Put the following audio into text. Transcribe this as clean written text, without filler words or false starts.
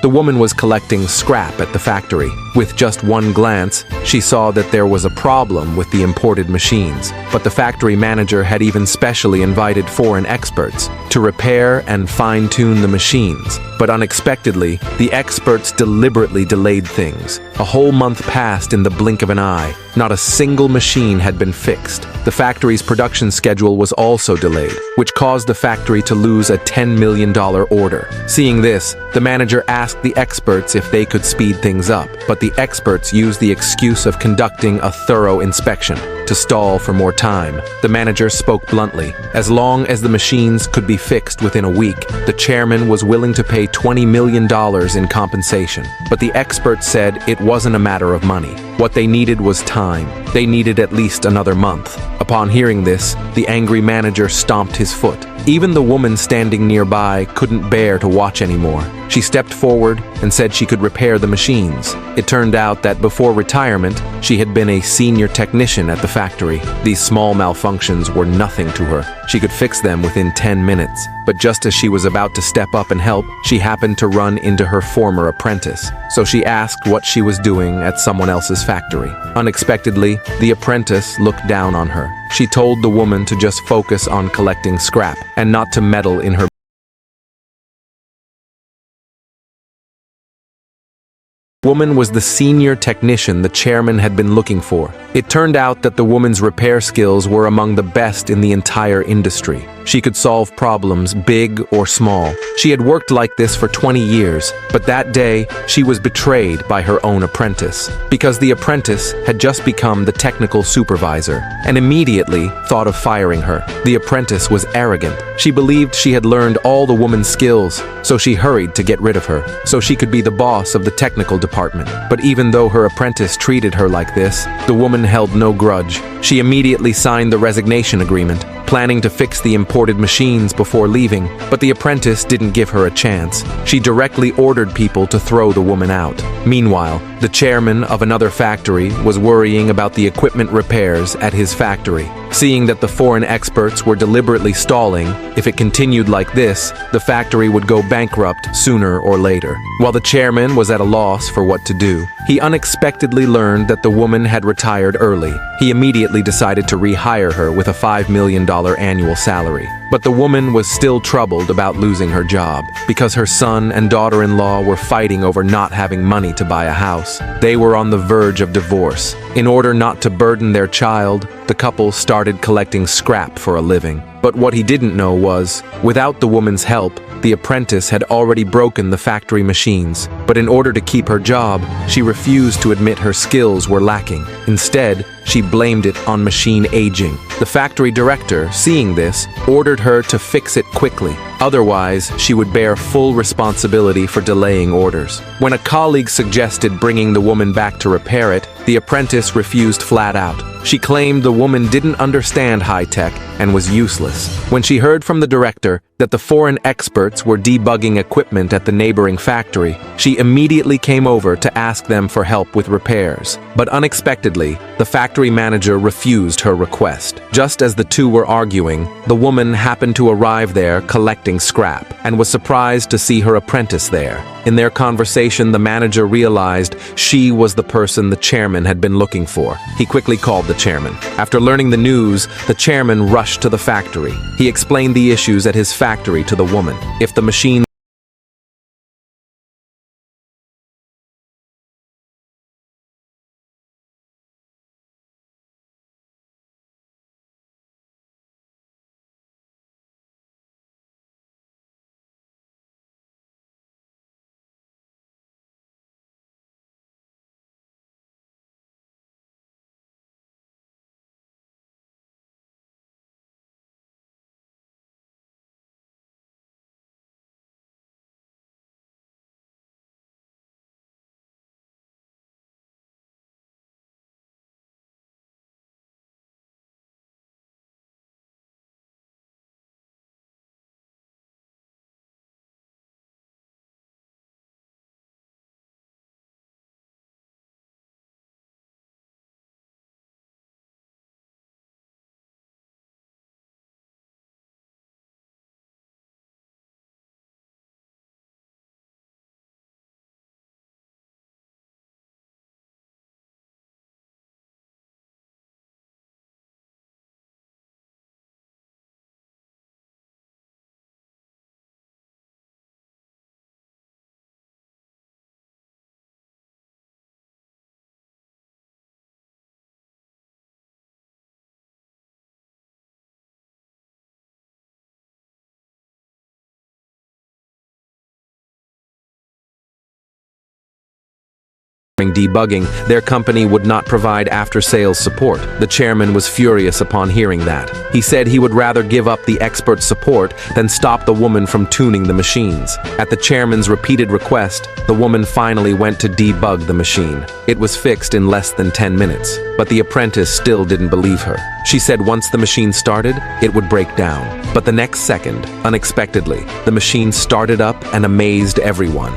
The woman was collecting scrap at the factory. With just one glance, she saw that there was a problem with the imported machines, but the factory manager had even specially invited foreign experts to repair and fine-tune the machines. But unexpectedly, the experts deliberately delayed things. A whole month passed in the blink of an eye. Not a single machine had been fixed. The factory's production schedule was also delayed, which caused the factory to lose a $10 million order. Seeing this, the manager asked the experts if they could speed things up, but the experts used the excuse of conducting a thorough inspection to stall for more time. The manager spoke bluntly. As long as the machines could be fixed within a week, the chairman was willing to pay $20 million in compensation. But the experts said it wasn't a matter of money. What they needed was time. They needed at least another month. Upon hearing this, the angry manager stomped his foot. Even the woman standing nearby couldn't bear to watch anymore. She stepped forward and said she could repair the machines. It turned out that before retirement, she had been a senior technician at the factory. These small malfunctions were nothing to her. She could fix them within 10 minutes. But just as she was about to step up and help, she happened to run into her former apprentice. So she asked what she was doing at someone else's factory. Unexpectedly, the apprentice looked down on her. She told the woman to just focus on collecting scrap and not to meddle in her woman was the senior technician the chairman had been looking for. It turned out that the woman's repair skills were among the best in the entire industry. She could solve problems, big or small. She had worked like this for 20 years, but that day, she was betrayed by her own apprentice, because the apprentice had just become the technical supervisor and immediately thought of firing her. The apprentice was arrogant. She believed she had learned all the woman's skills, so she hurried to get rid of her, so she could be the boss of the technical department. But even though her apprentice treated her like this, the woman held no grudge. She immediately signed the resignation agreement, planning to fix the imported machines before leaving, but the apprentice didn't give her a chance. She directly ordered people to throw the woman out. Meanwhile, the chairman of another factory was worrying about the equipment repairs at his factory. Seeing that the foreign experts were deliberately stalling, if it continued like this, the factory would go bankrupt sooner or later. While the chairman was at a loss for what to do, he unexpectedly learned that the woman had retired early. He immediately decided to rehire her with a $5 million annual salary. But the woman was still troubled about losing her job, because her son and daughter-in-law were fighting over not having money to buy a house. They were on the verge of divorce. In order not to burden their child, the couple started collecting scrap for a living. But what he didn't know was, without the woman's help, the apprentice had already broken the factory machines. But in order to keep her job, she refused to admit her skills were lacking. Instead, she blamed it on machine aging. The factory director, seeing this, ordered her to fix it quickly. Otherwise, she would bear full responsibility for delaying orders. When a colleague suggested bringing the woman back to repair it, the apprentice refused flat out. She claimed the woman didn't understand high-tech and was useless. When she heard from the director that the foreign experts were debugging equipment at the neighboring factory, she immediately came over to ask them for help with repairs. But unexpectedly, the factory manager refused her request. Just as the two were arguing, the woman happened to arrive there collecting scrap and was surprised to see her apprentice there. In their conversation, the manager realized she was the person the chairman had been looking for. He quickly called the chairman. After learning the news, the chairman rushed to the factory. He explained the issues at his factory to the woman. If the machine During debugging, their company would not provide after-sales support. The chairman was furious upon hearing that. He said he would rather give up the expert support than stop the woman from tuning the machines. At the chairman's repeated request, the woman finally went to debug the machine. It was fixed in less than 10 minutes, but the apprentice still didn't believe her. She said once the machine started, it would break down. But the next second, unexpectedly, the machine started up and amazed everyone.